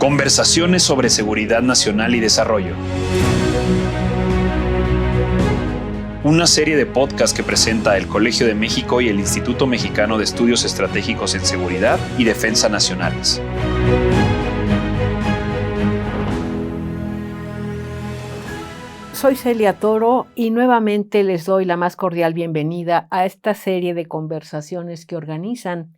Conversaciones sobre seguridad nacional y desarrollo. Una serie de podcasts que presenta el Colegio de México y el Instituto Mexicano de Estudios Estratégicos en Seguridad y Defensa Nacionales. Soy Celia Toro y nuevamente les doy la más cordial bienvenida a esta serie de conversaciones que organizan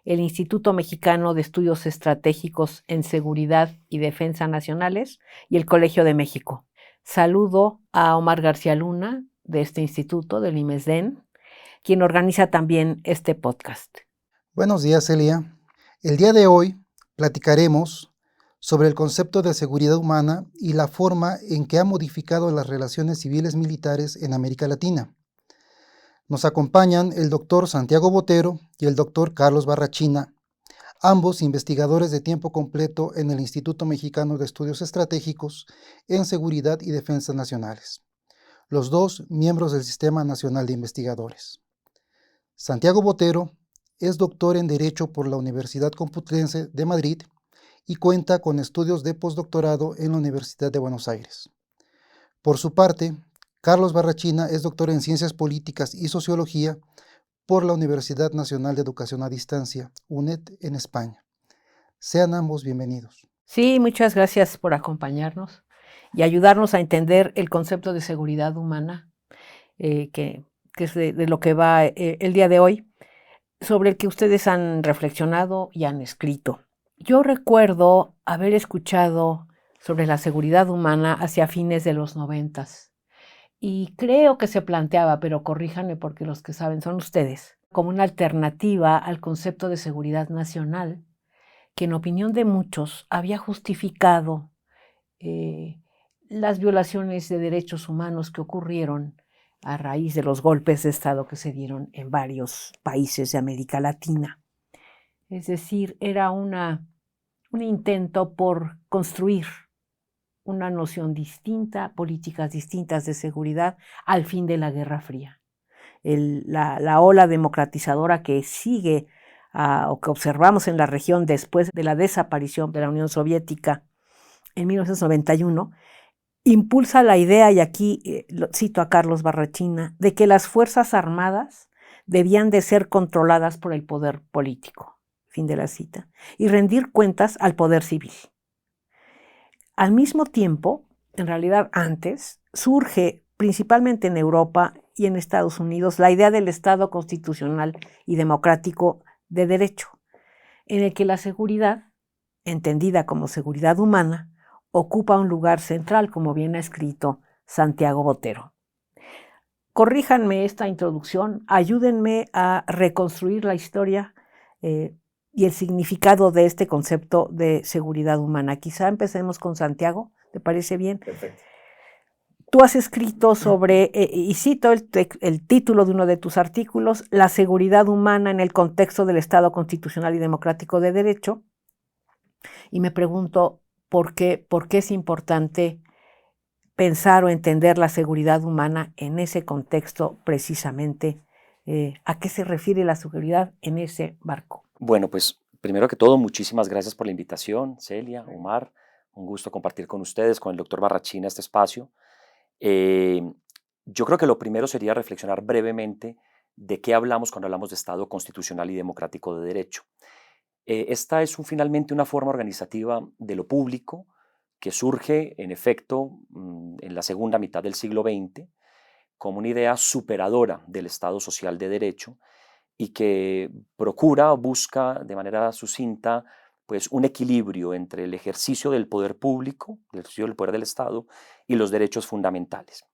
el Instituto Mexicano de Estudios Estratégicos en Seguridad y Defensa Nacionales y el Colegio de México. Saludo a Omar García Luna de este instituto, del IMESDEN, quien organiza también este podcast. Buenos días, Celia. El día de hoy platicaremos sobre el concepto de seguridad humana y la forma en que ha modificado las relaciones civiles militares en América Latina. Nos acompañan el doctor Santiago Botero y el doctor Carlos Barrachina, ambos investigadores de tiempo completo en el Instituto Mexicano de Estudios Estratégicos en Seguridad y Defensa Nacionales, los dos miembros del Sistema Nacional de Investigadores. Santiago Botero es doctor en Derecho por la Universidad Complutense de Madrid y cuenta con estudios de postdoctorado en la Universidad de Buenos Aires. Por su parte, Carlos Barrachina es doctor en Ciencias Políticas y Sociología por la Universidad Nacional de Educación a Distancia, UNED, en España. Sean ambos bienvenidos. Sí, muchas gracias por acompañarnos y ayudarnos a entender el concepto de seguridad humana, que es de lo que va el día de hoy, sobre el que ustedes han reflexionado y han escrito. Yo recuerdo haber escuchado sobre la seguridad humana hacia fines de los 90s y creo que se planteaba, pero corríjanme porque los que saben son ustedes, como una alternativa al concepto de seguridad nacional que en opinión de muchos había justificado las violaciones de derechos humanos que ocurrieron a raíz de los golpes de Estado que se dieron en varios países de América Latina. Es decir, era un intento por construir una noción distinta, políticas distintas de seguridad al fin de la Guerra Fría. La ola democratizadora que sigue o que observamos en la región después de la desaparición de la Unión Soviética en 1991, impulsa la idea, y aquí cito a Carlos Barrachina, de que las Fuerzas Armadas debían de ser controladas por el poder político, fin de la cita, y rendir cuentas al poder civil. Al mismo tiempo, en realidad antes, surge principalmente en Europa y en Estados Unidos la idea del Estado constitucional y democrático de derecho, en el que la seguridad, entendida como seguridad humana, ocupa un lugar central, como bien ha escrito Santiago Botero. Corríjanme esta introducción, ayúdenme a reconstruir la historia y el significado de este concepto de seguridad humana. Quizá empecemos con Santiago, ¿te parece bien? Perfecto. Tú has escrito sobre, y cito el título de uno de tus artículos, La seguridad humana en el contexto del Estado constitucional y democrático de derecho, y me pregunto por qué es importante pensar o entender la seguridad humana en ese contexto precisamente. ¿A qué se refiere la seguridad en ese marco? Bueno, pues primero que todo, muchísimas gracias por la invitación, Celia, Omar. Un gusto compartir con ustedes, con el doctor Barrachina, este espacio. Yo creo que lo primero sería reflexionar brevemente de qué hablamos cuando hablamos de Estado constitucional y democrático de derecho. Esta es finalmente una forma organizativa de lo público que surge, en efecto, en la segunda mitad del siglo XX, como una idea superadora del Estado social de derecho y que procura o busca de manera sucinta pues, un equilibrio entre el ejercicio del poder público, el ejercicio del poder del Estado y los derechos fundamentales.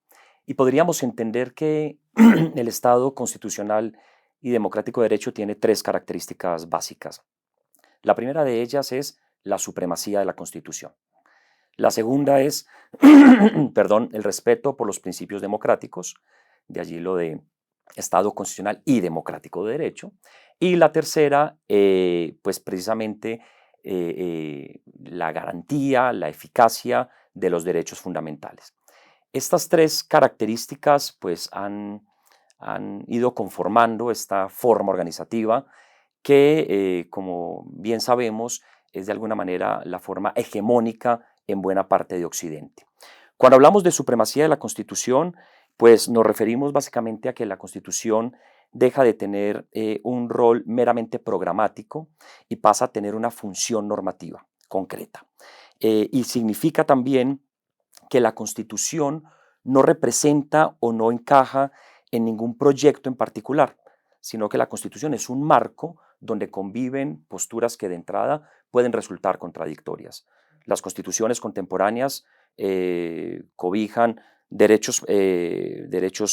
Y podríamos entender que el Estado constitucional y democrático de derecho tiene tres características básicas. La primera de ellas es la supremacía de la Constitución. La segunda es el respeto por los principios democráticos, de allí lo de Estado constitucional y democrático de derecho. Y la tercera, pues precisamente la garantía, la eficacia de los derechos fundamentales. Estas tres características pues han ido conformando esta forma organizativa que, como bien sabemos, es de alguna manera la forma hegemónica en buena parte de Occidente. Cuando hablamos de supremacía de la Constitución, pues nos referimos básicamente a que la Constitución deja de tener un rol meramente programático y pasa a tener una función normativa concreta. Y significa también que la Constitución no representa o no encaja en ningún proyecto en particular, sino que la Constitución es un marco donde conviven posturas que de entrada pueden resultar contradictorias. Las constituciones contemporáneas cobijan derechos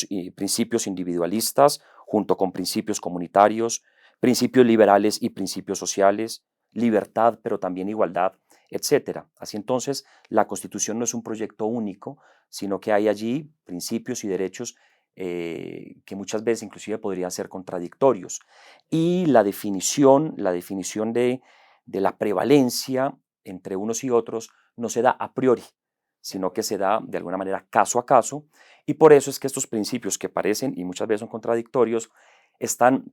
y principios individualistas junto con principios comunitarios, principios liberales y principios sociales, libertad, pero también igualdad, etcétera. Así entonces, la Constitución no es un proyecto único, sino que hay allí principios y derechos que muchas veces inclusive podrían ser contradictorios. Y la definición de la prevalencia entre unos y otros no se da a priori, sino que se da de alguna manera caso a caso, y por eso es que estos principios que parecen y muchas veces son contradictorios están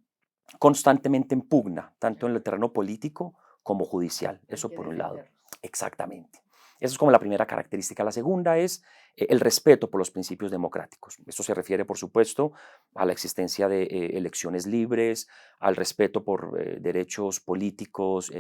constantemente en pugna, tanto en el terreno político como judicial. Eso por un lado. Exactamente. Esa es como la primera característica. La segunda es el respeto por los principios democráticos. Esto se refiere, por supuesto, a la existencia de elecciones libres, al respeto por derechos políticos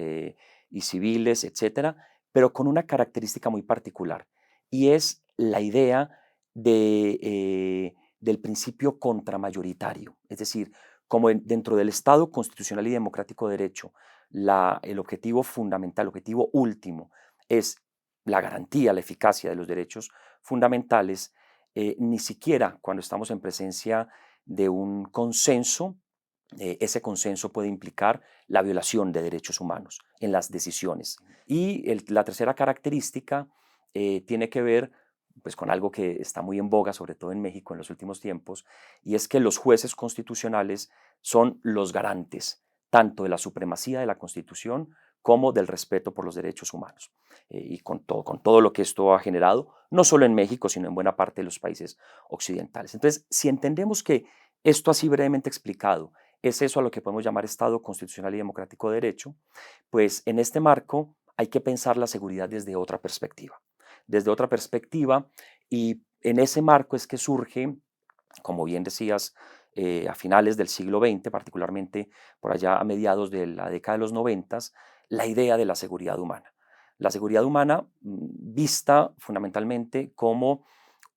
y civiles, etcétera, pero con una característica muy particular, y es la idea del principio contramayoritario. Es decir, como dentro del Estado constitucional y democrático de derecho, el objetivo fundamental, el objetivo último es la garantía, la eficacia de los derechos fundamentales, ni siquiera cuando estamos en presencia de un consenso, ese consenso puede implicar la violación de derechos humanos en las decisiones. Y la tercera característica tiene que ver pues, con algo que está muy en boga, sobre todo en México en los últimos tiempos, y es que los jueces constitucionales son los garantes tanto de la supremacía de la Constitución como del respeto por los derechos humanos. Y con todo lo que esto ha generado, no solo en México, sino en buena parte de los países occidentales. Entonces, si entendemos que esto así brevemente explicado es eso a lo que podemos llamar Estado constitucional y democrático de derecho, pues en este marco hay que pensar la seguridad desde otra perspectiva. Desde otra perspectiva, y en ese marco es que surge, como bien decías, a finales del siglo XX, particularmente por allá a mediados de la década de los 90, la idea de la seguridad humana. La seguridad humana vista fundamentalmente como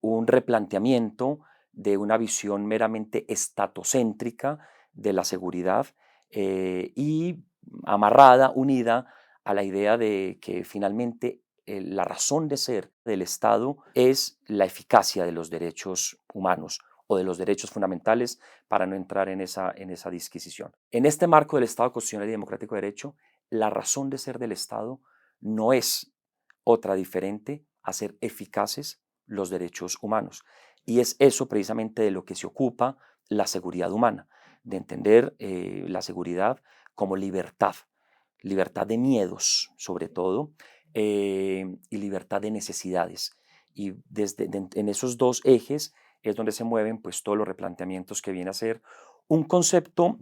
un replanteamiento de una visión meramente estatocéntrica de la seguridad y amarrada, unida a la idea de que finalmente la razón de ser del Estado es la eficacia de los derechos humanos o de los derechos fundamentales, para no entrar en esa disquisición. En este marco del Estado constitucional y democrático de derecho, la razón de ser del Estado no es otra diferente a ser eficaces los derechos humanos. Y es eso precisamente de lo que se ocupa la seguridad humana, de entender la seguridad como libertad de miedos sobre todo, y libertad de necesidades. Y en esos dos ejes es donde se mueven pues, todos los replanteamientos que viene a ser un concepto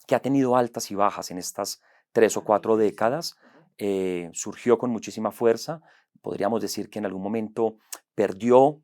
que ha tenido altas y bajas en estas 3 o 4 décadas. Surgió con muchísima fuerza, podríamos decir que en algún momento perdió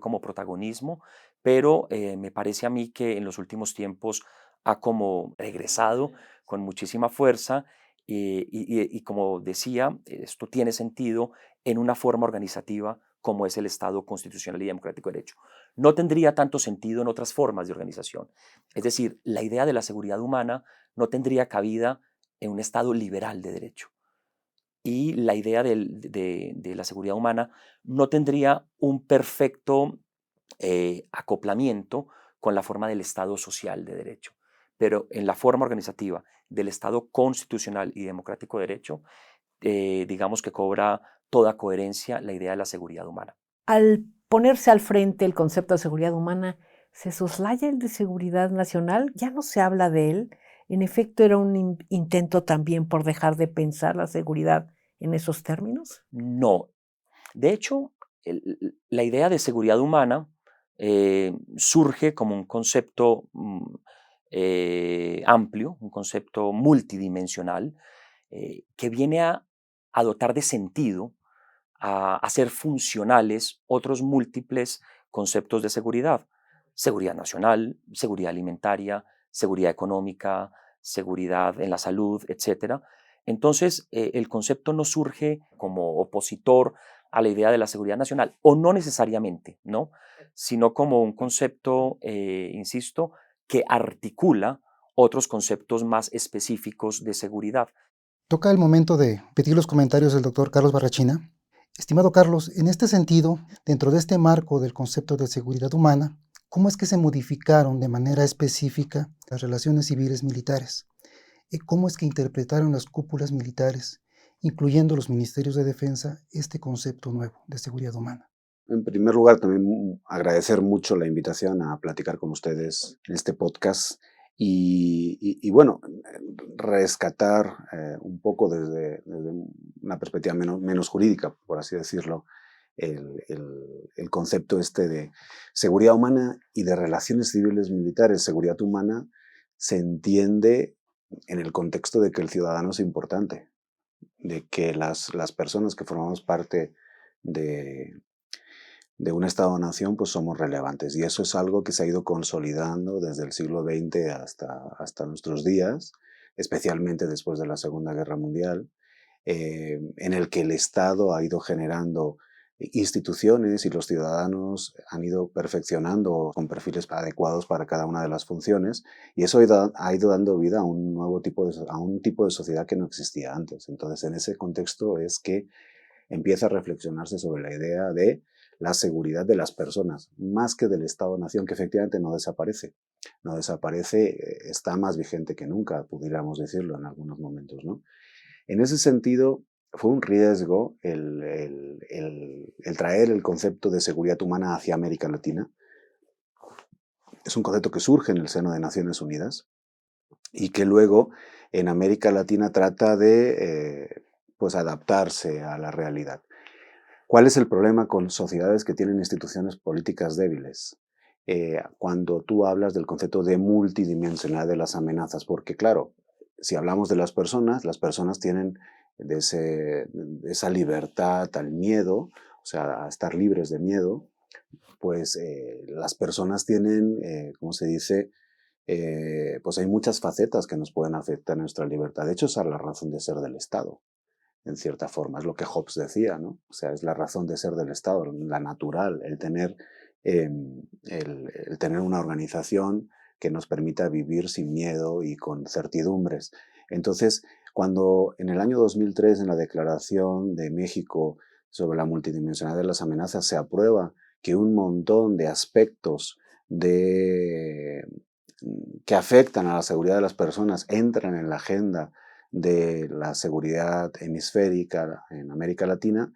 como protagonismo, pero me parece a mí que en los últimos tiempos ha como regresado con muchísima fuerza y como decía, esto tiene sentido en una forma organizativa como es el Estado constitucional y democrático de derecho. No tendría tanto sentido en otras formas de organización. Es decir, la idea de la seguridad humana no tendría cabida en un Estado liberal de derecho. Y la idea de la seguridad humana no tendría un perfecto acoplamiento con la forma del Estado social de derecho. Pero en la forma organizativa del Estado constitucional y democrático de derecho, digamos que cobra toda coherencia la idea de la seguridad humana. Al ponerse al frente el concepto de seguridad humana, ¿se soslaya el de seguridad nacional? Ya no se habla de él. En efecto, ¿era un intento también por dejar de pensar la seguridad en esos términos? No. De hecho, la idea de seguridad humana surge como un concepto amplio, un concepto multidimensional, que viene a a dotar de sentido, a hacer funcionales otros múltiples conceptos de seguridad. Seguridad nacional, seguridad alimentaria, seguridad económica, seguridad en la salud, etc. Entonces, el concepto no surge como opositor a la idea de la seguridad nacional, o no necesariamente, ¿no? Sino como un concepto, insisto, que articula otros conceptos más específicos de seguridad. Toca el momento de pedir los comentarios del doctor Carlos Barrachina. Estimado Carlos, en este sentido, dentro de este marco del concepto de seguridad humana, ¿cómo es que se modificaron de manera específica las relaciones civiles militares? ¿Cómo es que interpretaron las cúpulas militares, incluyendo los ministerios de defensa, este concepto nuevo de seguridad humana? En primer lugar, también agradecer mucho la invitación a platicar con ustedes en este podcast y bueno, rescatar un poco desde una perspectiva menos jurídica, por así decirlo, el concepto este de seguridad humana y de relaciones civiles militares. Seguridad humana se entiende en el contexto de que el ciudadano es importante, de que las personas que formamos parte de un Estado-nación, pues somos relevantes. Y eso es algo que se ha ido consolidando desde el siglo XX hasta nuestros días, especialmente después de la Segunda Guerra Mundial, en el que el Estado ha ido generando instituciones y los ciudadanos han ido perfeccionando con perfiles adecuados para cada una de las funciones, y eso ha ido dando vida a un nuevo tipo de sociedad que no existía antes. Entonces, en ese contexto es que empieza a reflexionarse sobre la idea de la seguridad de las personas, más que del Estado-nación, que efectivamente no desaparece. No desaparece, está más vigente que nunca, pudiéramos decirlo en algunos momentos, ¿no? En ese sentido, fue un riesgo el traer el concepto de seguridad humana hacia América Latina. Es un concepto que surge en el seno de Naciones Unidas y que luego en América Latina trata de pues adaptarse a la realidad. ¿Cuál es el problema con sociedades que tienen instituciones políticas débiles? Cuando tú hablas del concepto de multidimensionalidad de las amenazas, porque claro, si hablamos de las personas tienen de esa libertad al miedo, o sea, a estar libres de miedo, pues las personas tienen, ¿cómo se dice? Pues hay muchas facetas que nos pueden afectar nuestra libertad. De hecho, esa es la razón de ser del Estado. En cierta forma, es lo que Hobbes decía, ¿no? O sea, es la razón de ser del Estado, la natural, el tener una organización que nos permita vivir sin miedo y con certidumbres. Entonces, cuando en el año 2003, en la Declaración de México sobre la multidimensionalidad de las amenazas, se aprueba que un montón de aspectos que afectan a la seguridad de las personas entran en la agenda de la seguridad hemisférica en América Latina,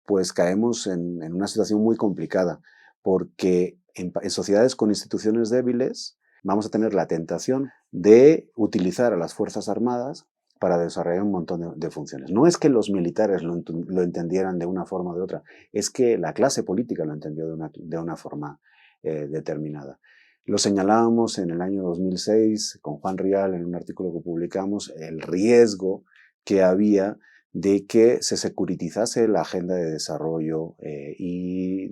pues caemos en una situación muy complicada, porque en sociedades con instituciones débiles vamos a tener la tentación de utilizar a las Fuerzas Armadas para desarrollar un montón de funciones. No es que los militares lo entendieran de una forma o de otra, es que la clase política lo entendió de una forma determinada. Lo señalábamos en el año 2006 con Juan Rial en un artículo que publicamos, el riesgo que había de que se securitizase la agenda de desarrollo y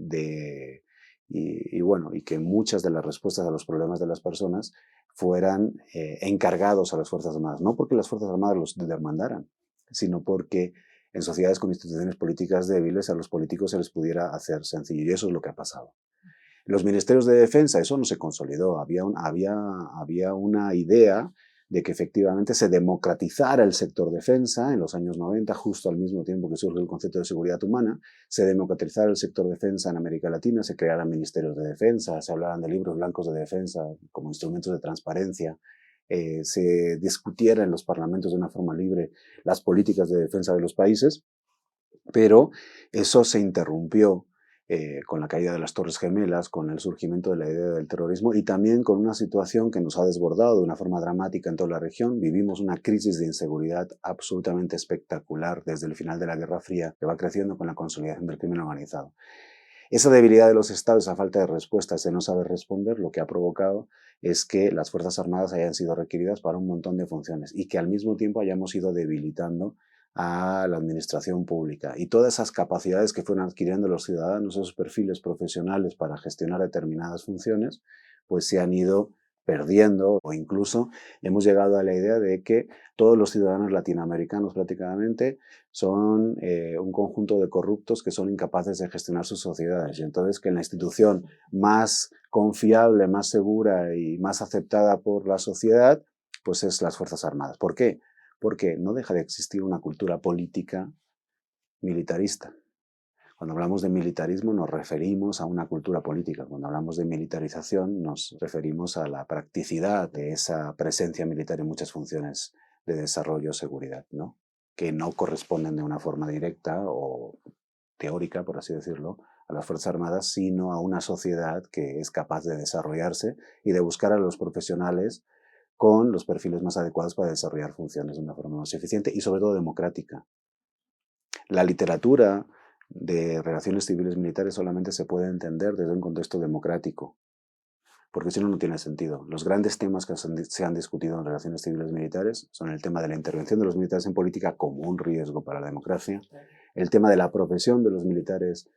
que muchas de las respuestas a los problemas de las personas fueran encargados a las Fuerzas Armadas. No porque las Fuerzas Armadas los demandaran, sino porque en sociedades con instituciones políticas débiles a los políticos se les pudiera hacer sencillo. Y eso es lo que ha pasado. Los ministerios de defensa, eso no se consolidó. Había una idea de que efectivamente se democratizara el sector defensa en los años 90, justo al mismo tiempo que surge el concepto de seguridad humana, se democratizara el sector defensa en América Latina, se crearan ministerios de defensa, se hablaran de libros blancos de defensa como instrumentos de transparencia, se discutiera en los parlamentos de una forma libre las políticas de defensa de los países, pero eso se interrumpió con la caída de las Torres Gemelas, con el surgimiento de la idea del terrorismo y también con una situación que nos ha desbordado de una forma dramática en toda la región. Vivimos una crisis de inseguridad absolutamente espectacular desde el final de la Guerra Fría, que va creciendo con la consolidación del crimen organizado. Esa debilidad de los estados, esa falta de respuestas, de no saber responder, lo que ha provocado es que las Fuerzas Armadas hayan sido requeridas para un montón de funciones y que al mismo tiempo hayamos ido debilitando a la administración pública. Y todas esas capacidades que fueron adquiriendo los ciudadanos, esos perfiles profesionales para gestionar determinadas funciones, pues se han ido perdiendo, o incluso hemos llegado a la idea de que todos los ciudadanos latinoamericanos prácticamente son un conjunto de corruptos que son incapaces de gestionar sus sociedades, y entonces que la institución más confiable, más segura y más aceptada por la sociedad, pues es las Fuerzas Armadas. ¿Por qué? Porque no deja de existir una cultura política militarista. Cuando hablamos de militarismo nos referimos a una cultura política. Cuando hablamos de militarización nos referimos a la practicidad de esa presencia militar en muchas funciones de desarrollo o seguridad, ¿no? Que no corresponden de una forma directa o teórica, por así decirlo, a las Fuerzas Armadas, sino a una sociedad que es capaz de desarrollarse y de buscar a los profesionales con los perfiles más adecuados para desarrollar funciones de una forma más eficiente y sobre todo democrática. La literatura de relaciones civiles militares solamente se puede entender desde un contexto democrático, porque si no, no tiene sentido. Los grandes temas que se han discutido en relaciones civiles militares son el tema de la intervención de los militares en política como un riesgo para la democracia, el tema de la profesión de los militares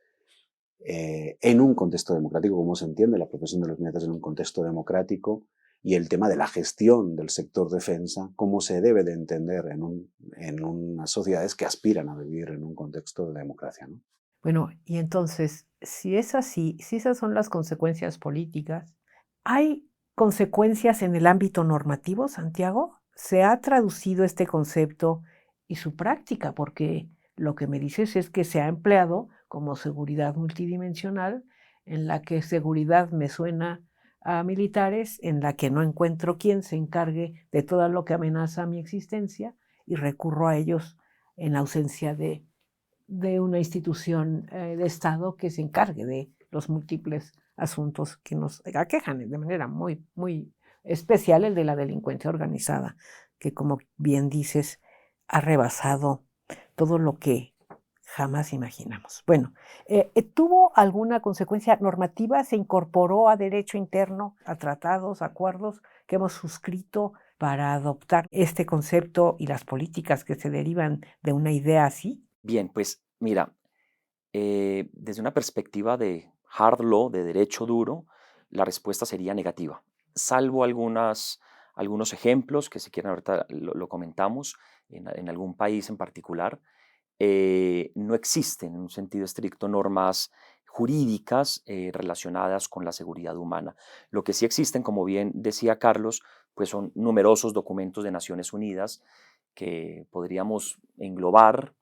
en un contexto democrático, cómo se entiende la profesión de los militares en un contexto democrático, y el tema de la gestión del sector defensa, cómo se debe de entender en unas sociedades que aspiran a vivir en un contexto de democracia, ¿no? Bueno, y entonces, si es así, si esas son las consecuencias políticas, ¿hay consecuencias en el ámbito normativo, Santiago? ¿Se ha traducido este concepto y su práctica? Porque lo que me dices es que se ha empleado como seguridad multidimensional, en la que seguridad me suena a militares, en la que no encuentro quien se encargue de todo lo que amenaza mi existencia y recurro a ellos en ausencia de una institución de Estado que se encargue de los múltiples asuntos que nos aquejan de manera muy, muy especial, el de la delincuencia organizada, que como bien dices, ha rebasado todo lo que jamás imaginamos. Bueno, ¿tuvo alguna consecuencia normativa? ¿Se incorporó a derecho interno, a tratados, acuerdos que hemos suscrito para adoptar este concepto y las políticas que se derivan de una idea así? Bien, pues mira, desde una perspectiva de hard law, de derecho duro, la respuesta sería negativa, salvo algunos ejemplos que si quieren ahorita lo comentamos en algún país en particular. No existen en un sentido estricto normas jurídicas relacionadas con la seguridad humana. Lo que sí existen, como bien decía Carlos, pues son numerosos documentos de Naciones Unidas que podríamos englobar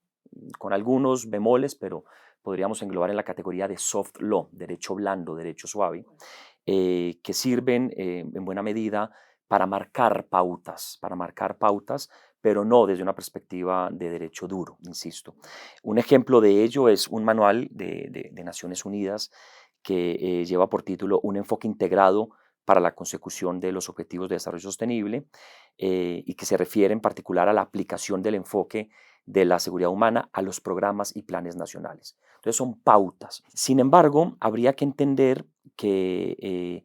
con algunos bemoles, pero podríamos englobar en la categoría de soft law, derecho blando, derecho suave, que sirven en buena medida para marcar pautas, pero no desde una perspectiva de derecho duro, insisto. Un ejemplo de ello es un manual de Naciones Unidas que lleva por título Un enfoque integrado para la consecución de los objetivos de desarrollo sostenible y que se refiere en particular a la aplicación del enfoque de la seguridad humana a los programas y planes nacionales. Entonces son pautas. Sin embargo, habría que entender que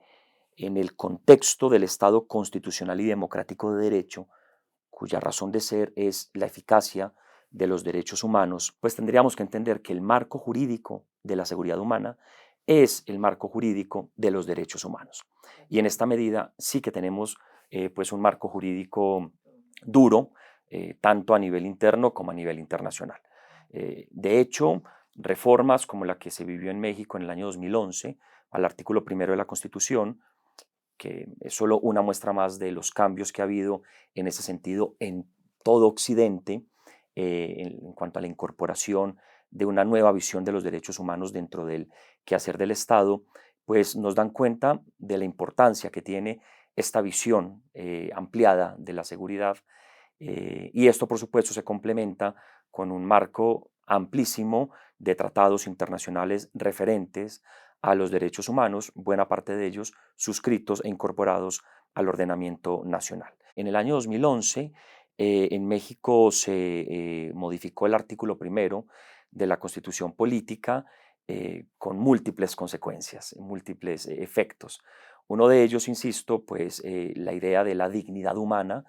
en el contexto del Estado constitucional y democrático de derecho, cuya razón de ser es la eficacia de los derechos humanos, pues tendríamos que entender que el marco jurídico de la seguridad humana es el marco jurídico de los derechos humanos. Y en esta medida sí que tenemos pues un marco jurídico duro, tanto a nivel interno como a nivel internacional. De hecho, reformas como la que se vivió en México en el año 2011 al artículo 1 de la Constitución, que es solo una muestra más de los cambios que ha habido en ese sentido en todo Occidente, en cuanto a la incorporación de una nueva visión de los derechos humanos dentro del quehacer del Estado, pues nos dan cuenta de la importancia que tiene esta visión ampliada de la seguridad, y esto por supuesto se complementa con un marco amplísimo de tratados internacionales referentes a los derechos humanos, buena parte de ellos suscritos e incorporados al ordenamiento nacional. En el año 2011, en México se modificó el artículo 1 de la Constitución Política con múltiples consecuencias, múltiples efectos. Uno de ellos, insisto, pues la idea de la dignidad humana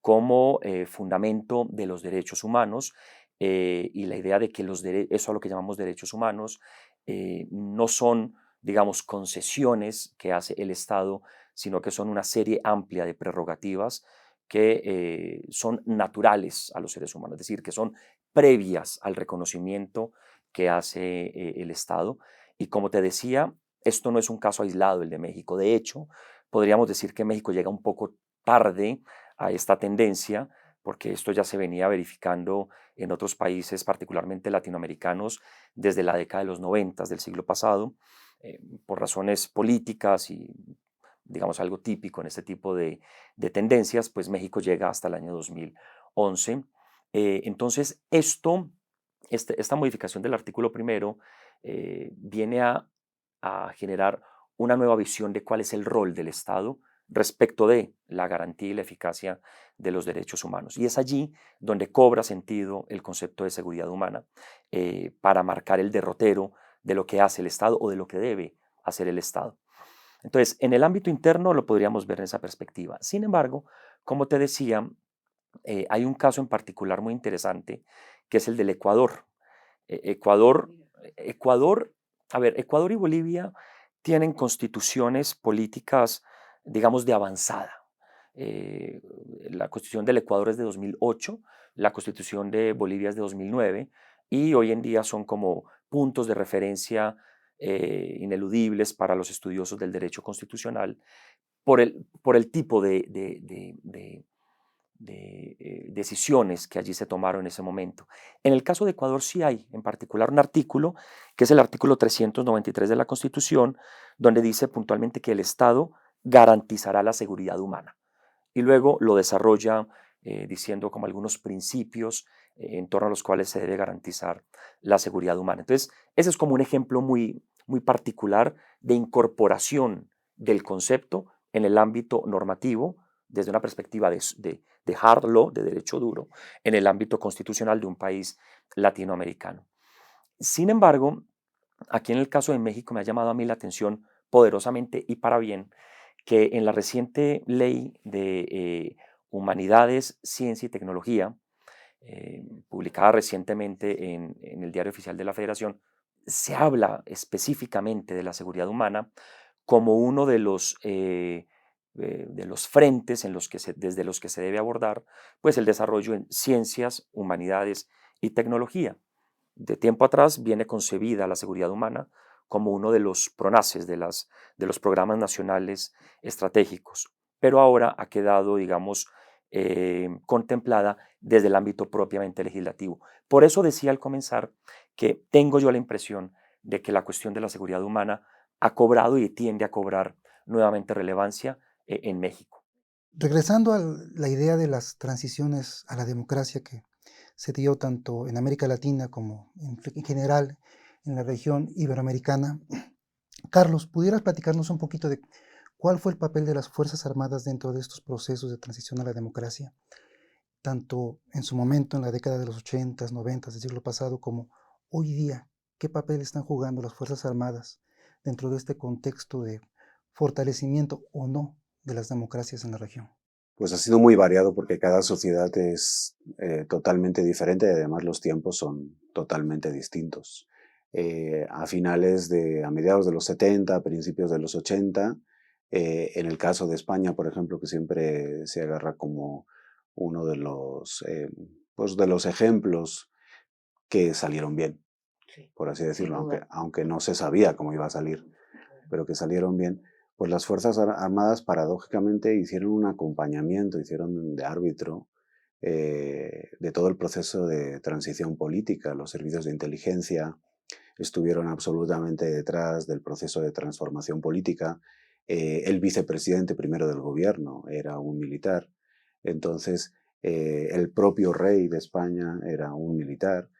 como fundamento de los derechos humanos y la idea de que eso a lo que llamamos derechos humanos no son, digamos, concesiones que hace el Estado, sino que son una serie amplia de prerrogativas que son naturales a los seres humanos, es decir, que son previas al reconocimiento que hace el Estado. Y como te decía, esto no es un caso aislado, el de México. De hecho, podríamos decir que México llega un poco tarde a esta tendencia, porque esto ya se venía verificando en otros países, particularmente latinoamericanos, desde la década de los 90 del siglo pasado, por razones políticas y, digamos, algo típico en este tipo de tendencias, pues México llega hasta el año 2011. Entonces, esta modificación del artículo primero viene a generar una nueva visión de cuál es el rol del Estado respecto de la garantía y la eficacia de los derechos humanos. Y es allí donde cobra sentido el concepto de seguridad humana para marcar el derrotero de lo que hace el Estado o de lo que debe hacer el Estado. Entonces, en el ámbito interno lo podríamos ver en esa perspectiva. Sin embargo, como te decía, hay un caso en particular muy interesante, que es el del Ecuador. Ecuador, a ver, Ecuador y Bolivia tienen constituciones políticas, digamos, de avanzada. La constitución del Ecuador es de 2008, la constitución de Bolivia es de 2009, y hoy en día son como puntos de referencia ineludibles para los estudiosos del derecho constitucional por el tipo de decisiones que allí se tomaron en ese momento. En el caso de Ecuador sí hay en particular un artículo, que es el artículo 393 de la Constitución, donde dice puntualmente que el Estado garantizará la seguridad humana. Y luego lo desarrolla diciendo como algunos principios en torno a los cuales se debe garantizar la seguridad humana. Entonces, ese es como un ejemplo muy, muy particular de incorporación del concepto en el ámbito normativo desde una perspectiva de hard law, de derecho duro, en el ámbito constitucional de un país latinoamericano. Sin embargo, aquí en el caso de México me ha llamado a mí la atención poderosamente y para bien que en la reciente ley de Humanidades, Ciencia y Tecnología, publicada recientemente en el Diario Oficial de la Federación, se habla específicamente de la seguridad humana como uno de los frentes desde los que se debe abordar pues, el desarrollo en ciencias, humanidades y tecnología. De tiempo atrás viene concebida la seguridad humana como uno de los pronaces de los programas nacionales estratégicos, pero ahora ha quedado, digamos, contemplada desde el ámbito propiamente legislativo. Por eso decía al comenzar que tengo yo la impresión de que la cuestión de la seguridad humana ha cobrado y tiende a cobrar nuevamente relevancia en México. Regresando a la idea de las transiciones a la democracia que se dio tanto en América Latina como en general en la región iberoamericana, Carlos, ¿pudieras platicarnos un poquito de cuál fue el papel de las Fuerzas Armadas dentro de estos procesos de transición a la democracia, tanto en su momento, en la década de los 80s, 90s del siglo pasado, como hoy día? ¿Qué papel están jugando las Fuerzas Armadas dentro de este contexto de fortalecimiento o no de las democracias en la región? Pues ha sido muy variado porque cada sociedad es totalmente diferente y además los tiempos son totalmente distintos. A mediados de los 70, a principios de los 80, en el caso de España, por ejemplo, que siempre se agarra como uno pues de los ejemplos que salieron bien, Sí, por así sin decirlo, duda. aunque no se sabía cómo iba a salir, pero que salieron bien, pues las Fuerzas Armadas paradójicamente hicieron un acompañamiento, hicieron de árbitro de todo el proceso de transición política. Los servicios de inteligencia estuvieron absolutamente detrás del proceso de transformación política. El vicepresidente primero del gobierno era un militar. Entonces, el propio rey de España era un militar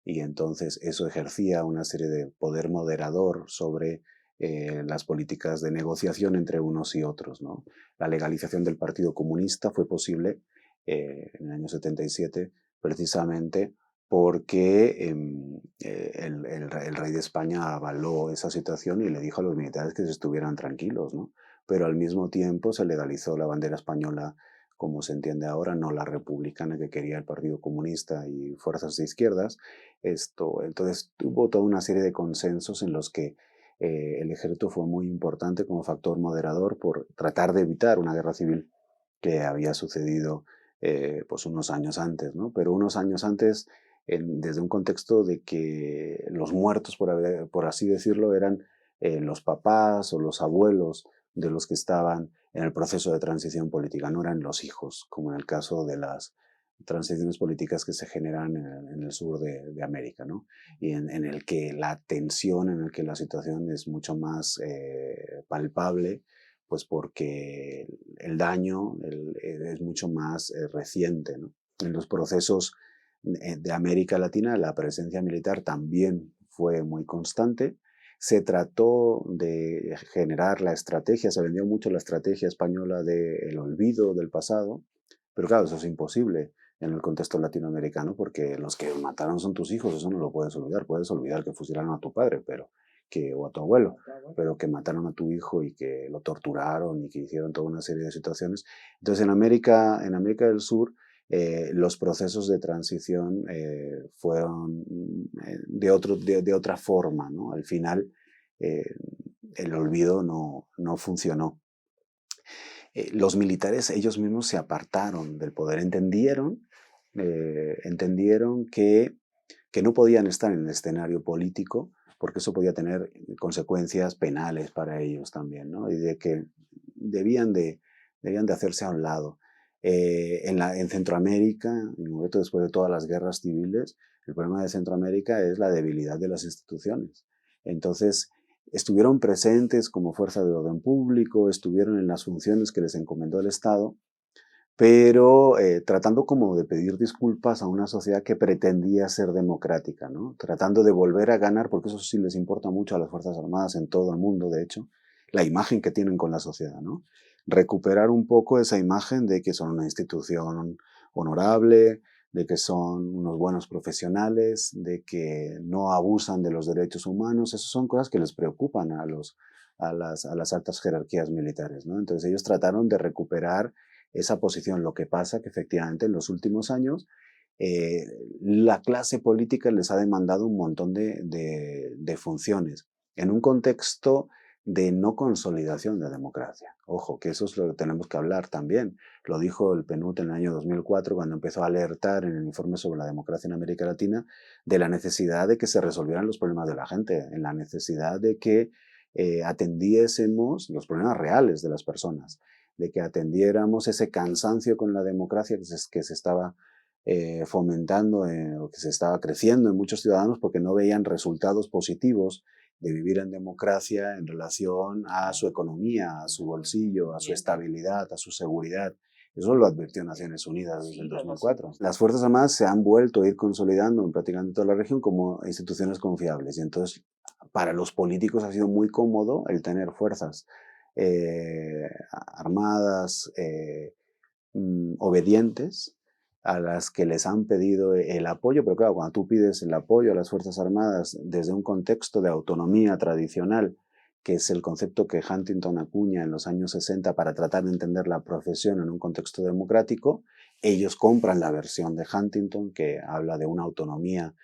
y entonces eso ejercía una serie de poder moderador sobre las políticas de negociación entre unos y otros, ¿no? La legalización del Partido Comunista fue posible en el año 77 precisamente porque el rey de España avaló esa situación y le dijo a los militares que se estuvieran tranquilos, ¿no? Pero al mismo tiempo se legalizó la bandera española como se entiende ahora, no la republicana que quería el Partido Comunista y fuerzas de izquierdas. Entonces hubo toda una serie de consensos en los que el ejército fue muy importante como factor moderador por tratar de evitar una guerra civil que había sucedido pues unos años antes, ¿no? Pero unos años antes, desde un contexto de que los muertos, por así decirlo, eran los papás o los abuelos de los que estaban en el proceso de transición política, no eran los hijos, como en el caso de las transiciones políticas que se generan en el sur de América, ¿no? Y en el que la tensión, en el que la situación es mucho más palpable, pues porque el daño es mucho más reciente, ¿no? En los procesos de América Latina la presencia militar también fue muy constante. Se trató de generar la estrategia, se vendió mucho la estrategia española del olvido del pasado, pero claro, eso es imposible en el contexto latinoamericano porque los que mataron son tus hijos, eso no lo puedes olvidar que fusilaron a tu padre, o a tu abuelo, pero que mataron a tu hijo y que lo torturaron y que hicieron toda una serie de situaciones. Entonces en América del Sur los procesos de transición fueron de otra forma, ¿no? Al final el olvido no funcionó. Los militares ellos mismos se apartaron del poder, entendieron que no podían estar en el escenario político porque eso podía tener consecuencias penales para ellos también, ¿no? Y de que debían de hacerse a un lado. En Centroamérica, en un momento después de todas las guerras civiles, el problema de Centroamérica es la debilidad de las instituciones. Entonces, estuvieron presentes como fuerza de orden público, estuvieron en las funciones que les encomendó el Estado, pero tratando como de pedir disculpas a una sociedad que pretendía ser democrática, ¿no? Tratando de volver a ganar, porque eso sí les importa mucho a las Fuerzas Armadas en todo el mundo, de hecho, la imagen que tienen con la sociedad, ¿no? Recuperar un poco esa imagen de que son una institución honorable, de que son unos buenos profesionales, de que no abusan de los derechos humanos. Esas son cosas que les preocupan a las altas jerarquías militares, ¿no? Entonces ellos trataron de recuperar esa posición. Lo que pasa que efectivamente en los últimos años la clase política les ha demandado un montón de funciones en un contexto de no consolidación de democracia. Ojo, que eso es lo que tenemos que hablar también. Lo dijo el PNUD en el año 2004 cuando empezó a alertar en el informe sobre la democracia en América Latina de la necesidad de que se resolvieran los problemas de la gente, en la necesidad de que atendiésemos los problemas reales de las personas, de que atendiéramos ese cansancio con la democracia que se estaba fomentando o que se estaba creciendo en muchos ciudadanos porque no veían resultados positivos de vivir en democracia en relación a su economía, a su bolsillo, a su estabilidad, a su seguridad. Eso lo advirtió Naciones Unidas desde el 2004. Las Fuerzas Armadas se han vuelto a ir consolidando en prácticamente toda la región como instituciones confiables y entonces para los políticos ha sido muy cómodo el tener fuerzas armadas obedientes a las que les han pedido el apoyo, pero claro, cuando tú pides el apoyo a las Fuerzas Armadas desde un contexto de autonomía tradicional, que es el concepto que Huntington acuña en los años 60 para tratar de entender la profesión en un contexto democrático, ellos compran la versión de Huntington que habla de una autonomía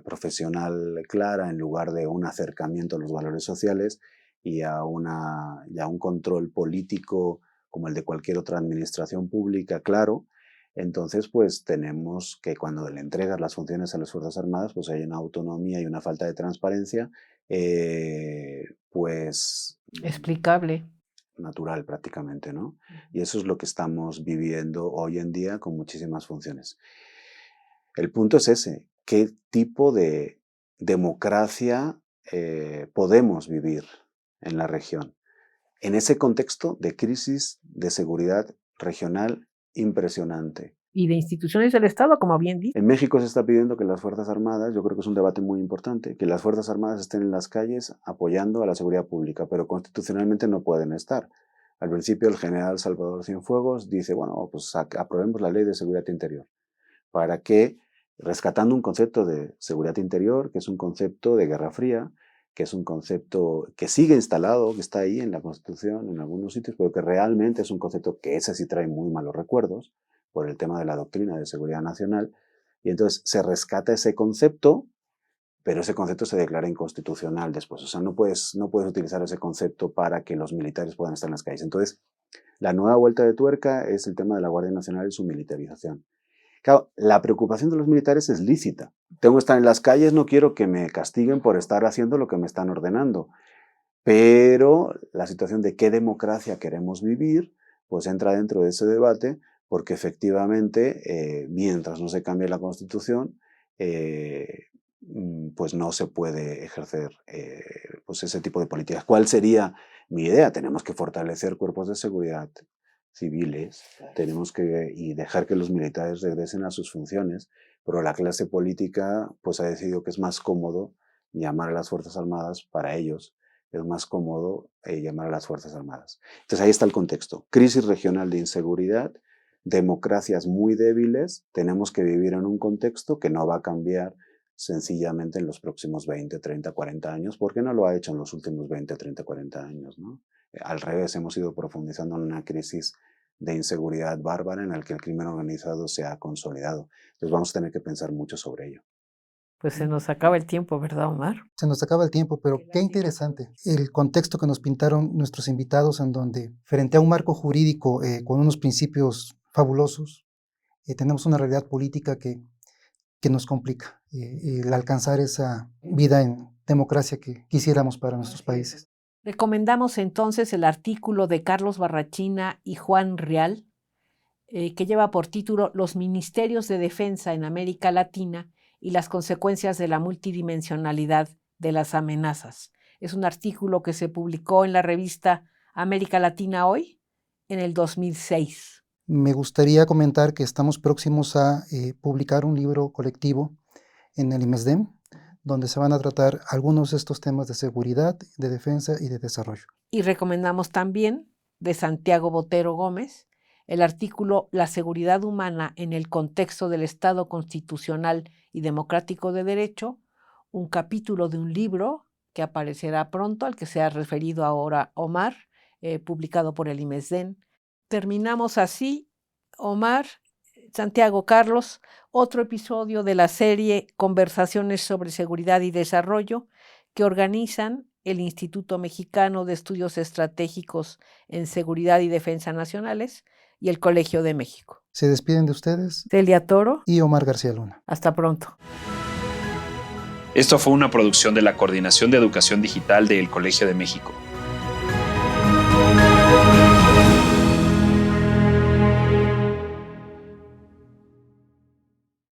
profesional clara en lugar de un acercamiento a los valores sociales y a un control político como el de cualquier otra administración pública, claro. Entonces, pues tenemos que cuando le entregas las funciones a las Fuerzas Armadas, pues hay una autonomía y una falta de transparencia, pues explicable. Natural prácticamente, ¿no? Y eso es lo que estamos viviendo hoy en día con muchísimas funciones. El punto es ese, ¿qué tipo de democracia podemos vivir en la región? En ese contexto de crisis de seguridad regional impresionante. Y de instituciones del Estado, como bien dice. En México se está pidiendo que las Fuerzas Armadas, yo creo que es un debate muy importante, que las Fuerzas Armadas estén en las calles apoyando a la seguridad pública, pero constitucionalmente no pueden estar. Al principio el general Salvador Cienfuegos dice, bueno, pues aprobemos la ley de seguridad interior, para que, rescatando un concepto de seguridad interior, que es un concepto de Guerra Fría, que es un concepto que sigue instalado, que está ahí en la Constitución, en algunos sitios, pero que realmente es un concepto que ese sí trae muy malos recuerdos por el tema de la doctrina de seguridad nacional. Y entonces se rescata ese concepto, pero ese concepto se declara inconstitucional después. O sea, no puedes utilizar ese concepto para que los militares puedan estar en las calles. Entonces, la nueva vuelta de tuerca es el tema de la Guardia Nacional y su militarización. Claro, la preocupación de los militares es lícita. Tengo que estar en las calles, no quiero que me castiguen por estar haciendo lo que me están ordenando. Pero la situación de qué democracia queremos vivir, pues entra dentro de ese debate, porque efectivamente, mientras no se cambie la Constitución, pues no se puede ejercer pues ese tipo de políticas. ¿Cuál sería mi idea? Tenemos que fortalecer cuerpos de seguridad civiles, tenemos que y dejar que los militares regresen a sus funciones, pero la clase política pues ha decidido que es más cómodo llamar a las Fuerzas Armadas para ellos, es más cómodo llamar a las Fuerzas Armadas. Entonces ahí está el contexto, crisis regional de inseguridad, democracias muy débiles, tenemos que vivir en un contexto que no va a cambiar sencillamente en los próximos 20, 30, 40 años, porque no lo ha hecho en los últimos 20, 30, 40 años, ¿no? Al revés, hemos ido profundizando en una crisis de inseguridad bárbara en la que el crimen organizado se ha consolidado. Entonces vamos a tener que pensar mucho sobre ello. Pues se nos acaba el tiempo, ¿verdad, Omar? Se nos acaba el tiempo, pero qué interesante el contexto que nos pintaron nuestros invitados, en donde frente a un marco jurídico con unos principios fabulosos, tenemos una realidad política que nos complica el alcanzar esa vida en democracia que quisiéramos para nuestros países. Recomendamos entonces el artículo de Carlos Barrachina y Juan Rial, que lleva por título Los Ministerios de Defensa en América Latina y las consecuencias de la multidimensionalidad de las amenazas. Es un artículo que se publicó en la revista América Latina Hoy en el 2006. Me gustaría comentar que estamos próximos a publicar un libro colectivo en el IMESDEM, donde se van a tratar algunos de estos temas de seguridad, de defensa y de desarrollo. Y recomendamos también, de Santiago Botero Gómez, el artículo La seguridad humana en el contexto del Estado constitucional y democrático de derecho, un capítulo de un libro que aparecerá pronto, al que se ha referido ahora Omar, publicado por el IMESDEN. Terminamos así, Omar, Santiago, Carlos, otro episodio de la serie Conversaciones sobre Seguridad y Desarrollo que organizan el Instituto Mexicano de Estudios Estratégicos en Seguridad y Defensa Nacionales y el Colegio de México. Se despiden de ustedes Celia Toro y Omar García Luna. Hasta pronto. Esto fue una producción de la Coordinación de Educación Digital del Colegio de México.